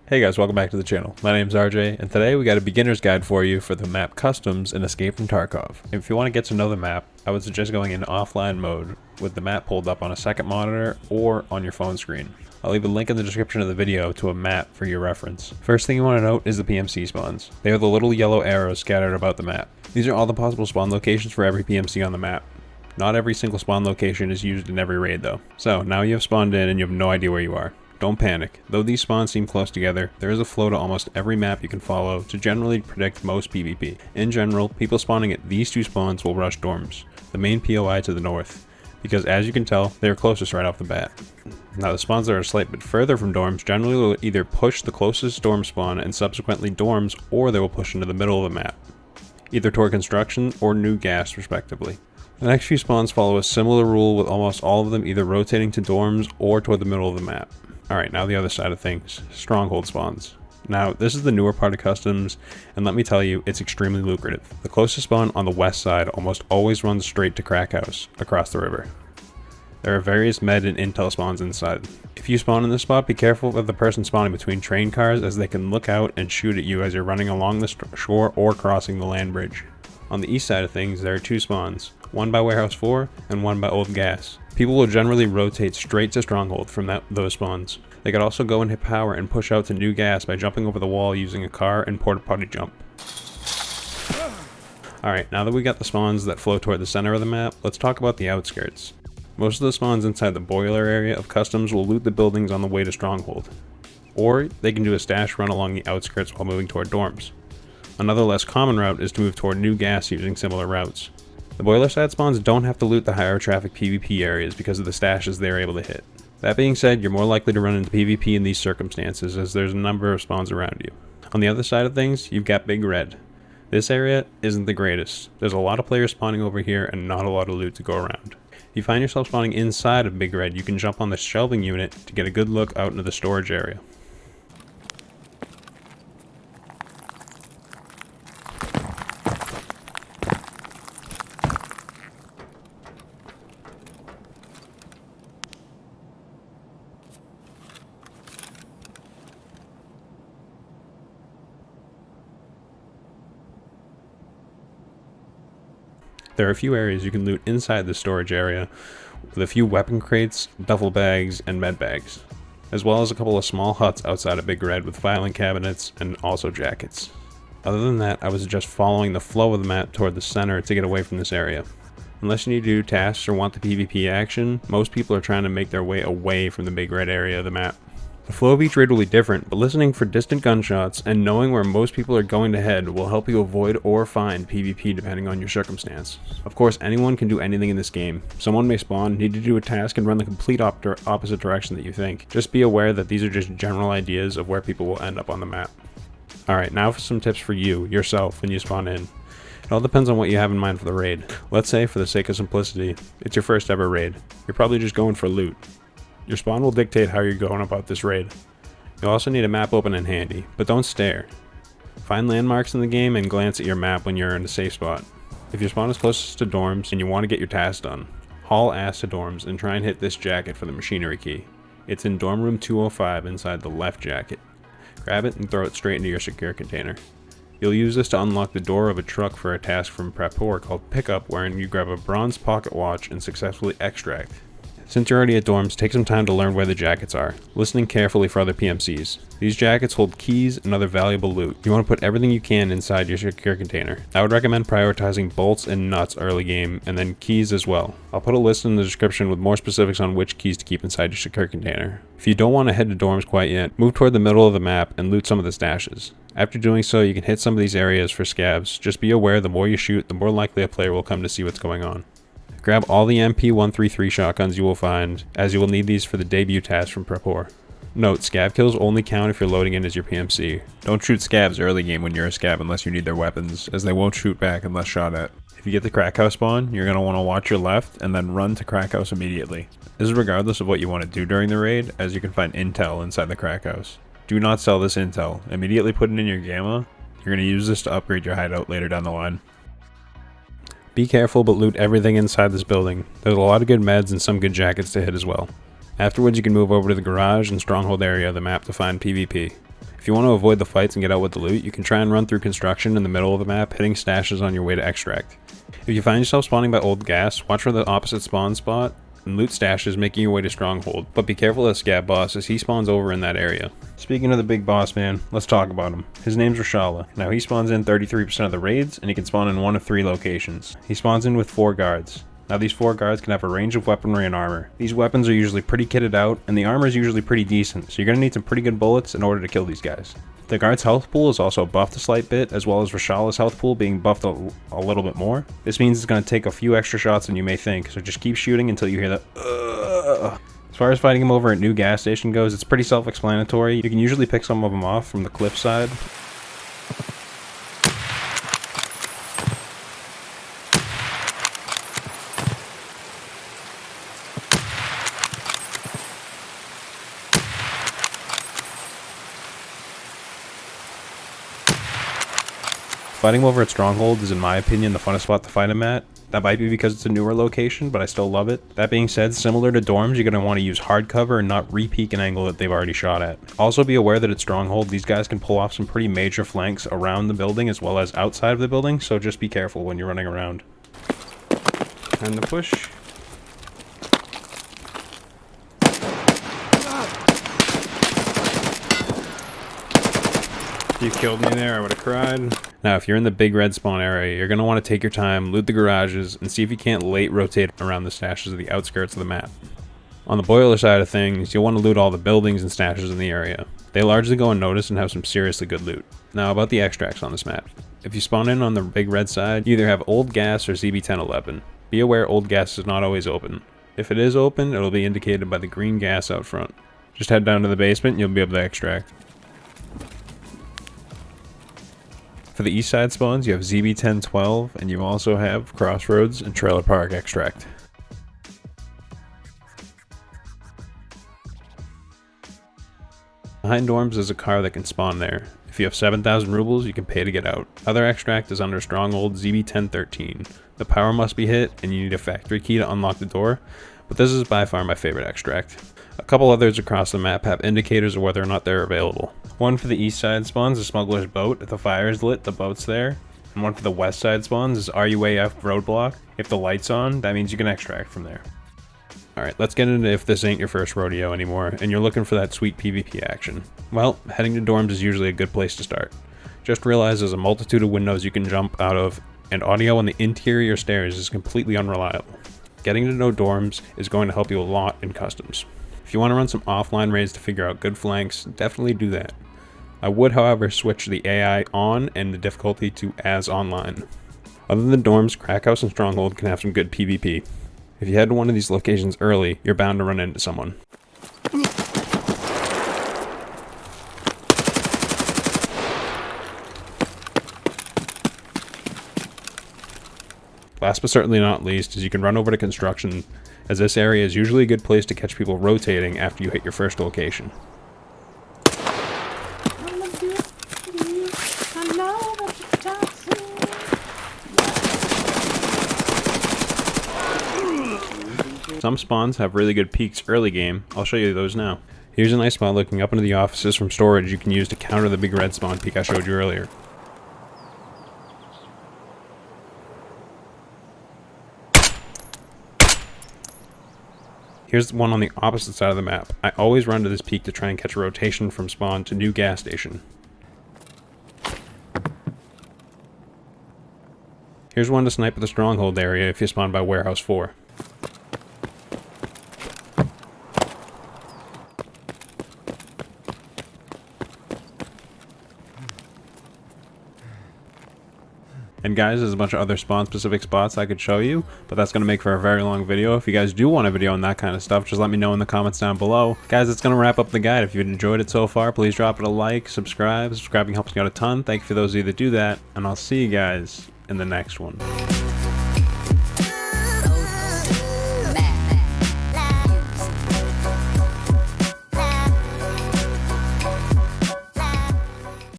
Hey guys, welcome back to the channel. My name's RJ, and today we got a beginner's guide for you for the map Customs in Escape from Tarkov. If you want to get to know the map, I would suggest going in offline mode with the map pulled up on a second monitor or on your phone screen. I'll leave a link in the description of the video to a map for your reference. First thing you want to note is the PMC spawns. They are the little yellow arrows scattered about the map. These are all the possible spawn locations for every PMC on the map. Not every single spawn location is used in every raid though. So now you have spawned in and you have no idea where you are. Don't panic. Though these spawns seem close together, there is a flow to almost every map you can follow to generally predict most PvP. In general, people spawning at these two spawns will rush dorms, the main POI to the north, because as you can tell, they are closest right off the bat. Now the spawns that are a slight bit further from dorms generally will either push the closest dorm spawn and subsequently dorms, or they will push into the middle of the map, either toward construction or new gas respectively. The next few spawns follow a similar rule, with almost all of them either rotating to dorms or toward the middle of the map. Alright, now the other side of things, stronghold spawns. Now, this is the newer part of Customs, and let me tell you, it's extremely lucrative. The closest spawn on the west side almost always runs straight to Crack House, across the river. There are various med and intel spawns inside. If you spawn in this spot, be careful of the person spawning between train cars, as they can look out and shoot at you as you're running along the shore or crossing the land bridge. On the east side of things, there are two spawns, one by Warehouse 4 and one by Old Gas. People will generally rotate straight to Stronghold from those spawns. They could also go and hit power and push out to New Gas by jumping over the wall using a car and porta potty jump. Alright, now that we got the spawns that flow toward the center of the map, let's talk about the outskirts. Most of the spawns inside the boiler area of Customs will loot the buildings on the way to Stronghold. Or they can do a stash run along the outskirts while moving toward dorms. Another less common route is to move toward New Gas using similar routes. The boiler side spawns don't have to loot the higher traffic PvP areas because of the stashes they are able to hit. That being said, you're more likely to run into PvP in these circumstances, as there's a number of spawns around you. On the other side of things, you've got Big Red. This area isn't the greatest. There's a lot of players spawning over here and not a lot of loot to go around. If you find yourself spawning inside of Big Red, you can jump on the shelving unit to get a good look out into the storage area. There are a few areas you can loot inside the storage area, with a few weapon crates, duffel bags, and med bags, as well as a couple of small huts outside of Big Red with filing cabinets and also jackets. Other than that, I would suggest following the flow of the map toward the center to get away from this area. Unless you need to do tasks or want the PvP action, most people are trying to make their way away from the Big Red area of the map. The flow of each raid will be different, but listening for distant gunshots and knowing where most people are going to head will help you avoid or find PvP depending on your circumstance. Of course, anyone can do anything in this game. Someone may spawn, need to do a task, and run the complete opposite direction that you think. Just be aware that these are just general ideas of where people will end up on the map. Alright, now for some tips for you, yourself, when you spawn in. It all depends on what you have in mind for the raid. Let's say, for the sake of simplicity, it's your first ever raid. You're probably just going for loot. Your spawn will dictate how you're going about this raid. You'll also need a map open and handy, but don't stare. Find landmarks in the game and glance at your map when you're in a safe spot. If your spawn is closest to dorms and you want to get your task done, haul ass to dorms and try and hit this jacket for the machinery key. It's in dorm room 205 inside the left jacket. Grab it and throw it straight into your secure container. You'll use this to unlock the door of a truck for a task from Prepor called Pickup, wherein you grab a bronze pocket watch and successfully extract. Since you're already at dorms, take some time to learn where the jackets are, listening carefully for other PMCs. These jackets hold keys and other valuable loot. You want to put everything you can inside your secure container. I would recommend prioritizing bolts and nuts early game, and then keys as well. I'll put a list in the description with more specifics on which keys to keep inside your secure container. If you don't want to head to dorms quite yet, move toward the middle of the map and loot some of the stashes. After doing so, you can hit some of these areas for scavs. Just be aware the more you shoot, the more likely a player will come to see what's going on. Grab all the MP133 shotguns you will find, as you will need these for the debut task from Prepor. Note, scav kills only count if you're loading in as your PMC. Don't shoot scavs early game when you're a scav unless you need their weapons, as they won't shoot back unless shot at. If you get the Crack House spawn, you're going to want to watch your left and then run to Crack House immediately. This is regardless of what you want to do during the raid, as you can find intel inside the Crack House. Do not sell this intel. Immediately put it in your gamma. You're going to use this to upgrade your hideout later down the line. Be careful, but loot everything inside this building. There's a lot of good meds and some good jackets to hit as well. Afterwards, you can move over to the garage and stronghold area of the map to find PvP. If If you want to avoid the fights and get out with the loot, you can try and run through construction in the middle of the map, hitting stashes on your way to extract. If you find yourself spawning by old gas, watch for the opposite spawn spot and loot stashes making your way to stronghold, but be careful of the scat boss as he spawns over in that area. Speaking of the big boss man, let's talk about him. His name's Rashala. Now he spawns in 33% of the raids and he can spawn in one of 3 locations. He spawns in with 4 guards. Now these 4 guards can have a range of weaponry and armor. These weapons are usually pretty kitted out and the armor is usually pretty decent, so you're going to need some pretty good bullets in order to kill these guys. The guard's health pool is also buffed a slight bit, as well as Rashala's health pool being buffed a little bit more. This means it's going to take a few extra shots than you may think, so just keep shooting until you hear the As far as fighting him over at New Gas Station goes, it's pretty self-explanatory. You can usually pick some of them off from the cliff side. Fighting him over at Stronghold is, in my opinion, the funnest spot to fight him at. That might be because it's a newer location, but I still love it. That being said, similar to dorms, you're going to want to use hard cover and not re-peek an angle that they've already shot at. Also be aware that at Stronghold, these guys can pull off some pretty major flanks around the building as well as outside of the building, so just be careful when you're running around. And the push. If you killed me there, I would have cried. Now, if you're in the big red spawn area, you're going to want to take your time, loot the garages, and see if you can't late rotate around the stashes of the outskirts of the map. On the boiler side of things, you'll want to loot all the buildings and stashes in the area. They largely go unnoticed and have some seriously good loot. Now, about the extracts on this map. If you spawn in on the big red side, you either have old gas or ZB1011. Be aware old gas is not always open. If it is open, it'll be indicated by the green gas out front. Just head down to the basement and you'll be able to extract. For the east side spawns, you have ZB1012, and you also have Crossroads and Trailer Park extract. Behind dorms is a car that can spawn there. If you have 7,000 rubles, you can pay to get out. Other extract is under Stronghold ZB1013. The power must be hit, and you need a factory key to unlock the door, but this is by far my favorite extract. A couple others across the map have indicators of whether or not they're available. One for the east side spawns is Smuggler's Boat. If the fire is lit, the boat's there. And one for the west side spawns is RUAF Roadblock. If the light's on, that means you can extract from there. Alright, let's get into if this ain't your first rodeo anymore, and you're looking for that sweet PvP action. Well, heading to dorms is usually a good place to start. Just realize there's a multitude of windows you can jump out of, and audio on the interior stairs is completely unreliable. Getting to know dorms is going to help you a lot in customs. If you want to run some offline raids to figure out good flanks, definitely do that. I would, however, switch the AI on and the difficulty to as online. Other than dorms, Crackhouse and Stronghold can have some good PvP. If you head to one of these locations early, you're bound to run into someone. Last but certainly not least is you can run over to construction, as this area is usually a good place to catch people rotating after you hit your first location. Some spawns have really good peaks early game. I'll show you those now. Here's a nice spot looking up into the offices from storage you can use to counter the big red spawn peak I showed you earlier. Here's one on the opposite side of the map. I always run to this peak to try and catch a rotation from spawn to New Gas Station. Here's one to snipe at the Stronghold area if you spawn by Warehouse 4. And guys, there's a bunch of other spawn specific spots I could show you, but that's going to make for a very long video. If you guys do want a video on that kind of stuff, just let me know in the comments down below. Guys, that's going to wrap up the guide. If you've enjoyed it so far, please drop it a like, subscribe. Subscribing helps me out a ton. Thank you for those of you that do that, and I'll see you guys in the next one.